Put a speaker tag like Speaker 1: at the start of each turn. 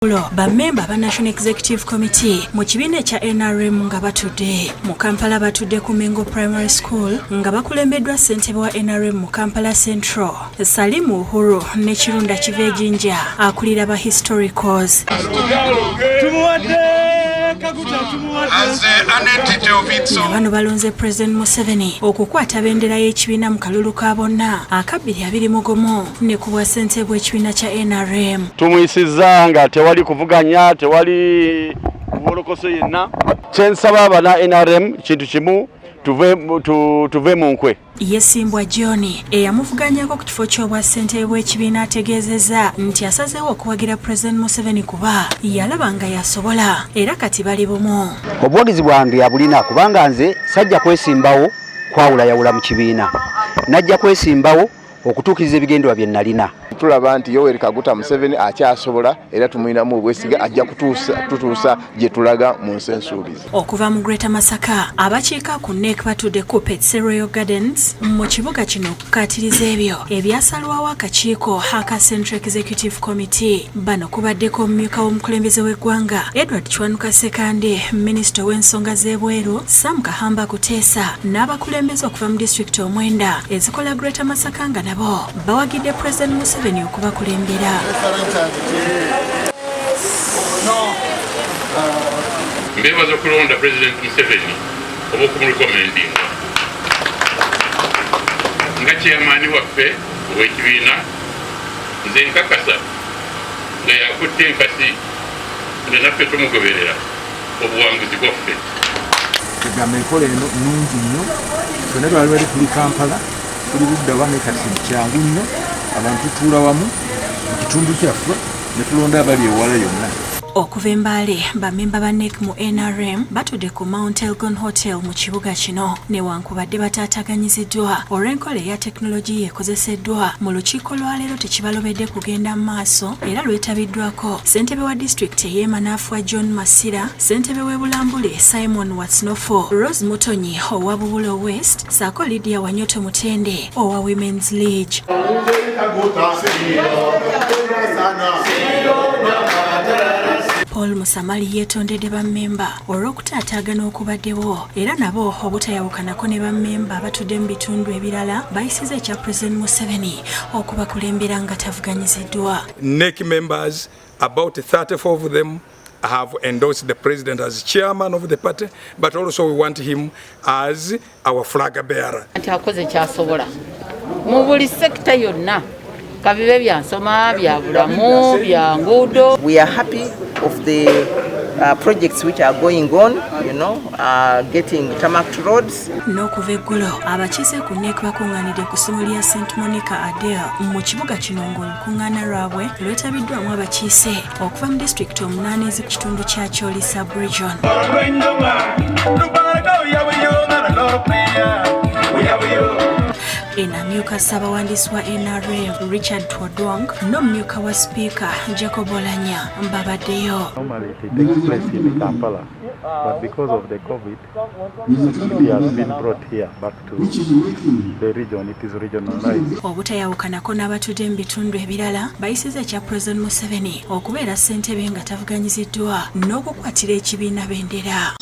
Speaker 1: Bammemba ba National Executive Committee mu kibiina kya NRM nga batudde mu Kampala batudde ku Mengo Primary School nga bakulembeddwa ssentebe wa NRM mu Kampala Central Salimu Uhuru ne Kirunda Kiveejinja akulira ba historicals. Bano balonze President Museveni okukwata bendera y'ekibiina mu kalulu ka bonna akabiri abiri mugomo ne ku bwa ssentebe w'ekibiina kya NRM.
Speaker 2: Tumuyisizza nga tewali kuvuganya, tewali kubolokoso yenna. Kyensaba abana NRM kintu kimu tuve mu nkwe.
Speaker 1: Yesimbwa John eyamuvuganyako ku kifo ky'obwa ssentebe w'ekibiina ategeezezza nti asazeewo okuwagira President Museveni kuba yalaba nga yasobola era kati bali bumu.
Speaker 3: Obuwagizi bwange abulina kubanga nze sajja kwesimbawo kwawulayawula mu kibiina, najja kwesimbawo okutuukiriza ebigendwa bye nalina.
Speaker 4: Tulaba nti Yoweri Kaguta Museveni akyasobola era tumuyinamu obwesiga ajja kutuusa gye tulaga mu nsi ensuubizi.
Speaker 1: Okuva mu Greater Masaka abakiika ku NEC batudde ku Petse Royal Gardens mu kibuga kino okukaatiriza ebyo ebyasalwawo akakiiko aka Central Executive Committee. Bano kubaddeko omumyuka w'omukulembeze w'eggwanga Edward Chwanuka Sekande, minisita w'ensonga z'ebweru Sam Kahamba Kuteesa n'abakulembeze okuva mu disitulikiti omwenda ezikola Greater Masaka nga nabo bawagidde President Museveni okubakulembera.
Speaker 5: Mbebaza okulonda President Museveni oba okumulukomendinga nga chairman waffe ow'ekibiina. Nze nkakasa nga yakutte enkasi nga naffe tumugoberera obuwanguzi bwaffe.
Speaker 6: Egamba enkola eno nnungi nnyo, ffenna twali bali tuli Kampala tuli budda wa nekati kyangu nnyo abantu tutuula wamu mu kitundu kyaffe ne tulonda abali ewala yonna.
Speaker 1: Okuva e MBALE bammemba ba NEC mu NRM batudde ku Mount Elgon Hotel mu kibuga kino newankubadde bataataganyiziddwa olw'enkola eya tekinologiya ekozeseddwa mu lukiiko lwaleero tekibalobedde kugenda mu maaso era lwetabiddwako ssentebe wa disitulikiti ey'Emanaafwa John Masira, ssentebe w'e Bulambule Simon Watsnofo, Rose Mutonyi owa Bubulo West ssaako Lydia Wanyoto Mutende owa Women's League. Paul Musamali yeetondedde bammemba olw'okutaataagana okubaddewo era nabo obutayawukanako ne bammemba abatudde mu bitundu ebirala bayisiza ekya President Museveni okubakulembera nga tavuganyiziddwa.
Speaker 7: NEC members, about 34 of them have endorsed the president as chairman of the party, but also we want him as our flag bearer.
Speaker 8: Anti akoze kyasobola mu buli sekta yonna, kabibe byansoma, bya bulamu, bya nguudo.
Speaker 9: We are happy of the projects which are going on, getting tarmac roads.
Speaker 1: N'okuva eggulo abakiise ku NEC bakungaanidde ku ssimu lya St. Monica Adele mu kibuga kino ng'olukungaana lwabwe lwetabiddwamu abakiise okuva mu disitulikiti 8 ez'ekitundu kya Kyoli sub-region. Enamyuka Ssabawandiisi wa NRM Richard Twadwong n'omumyuka wa Speaker Jacob Olanya mbabaddeyo.
Speaker 10: Normally it takes place in Kampala, but because of the COVID, it has been brought here back to the region. It is regionalized.
Speaker 1: Obutayawukanako n'abatudde mu bitundu ebirala bayisiza ekya President Museveni okubeera ssentebe nga tavuganyiziddwa n'okukwatira ekibiina bendera.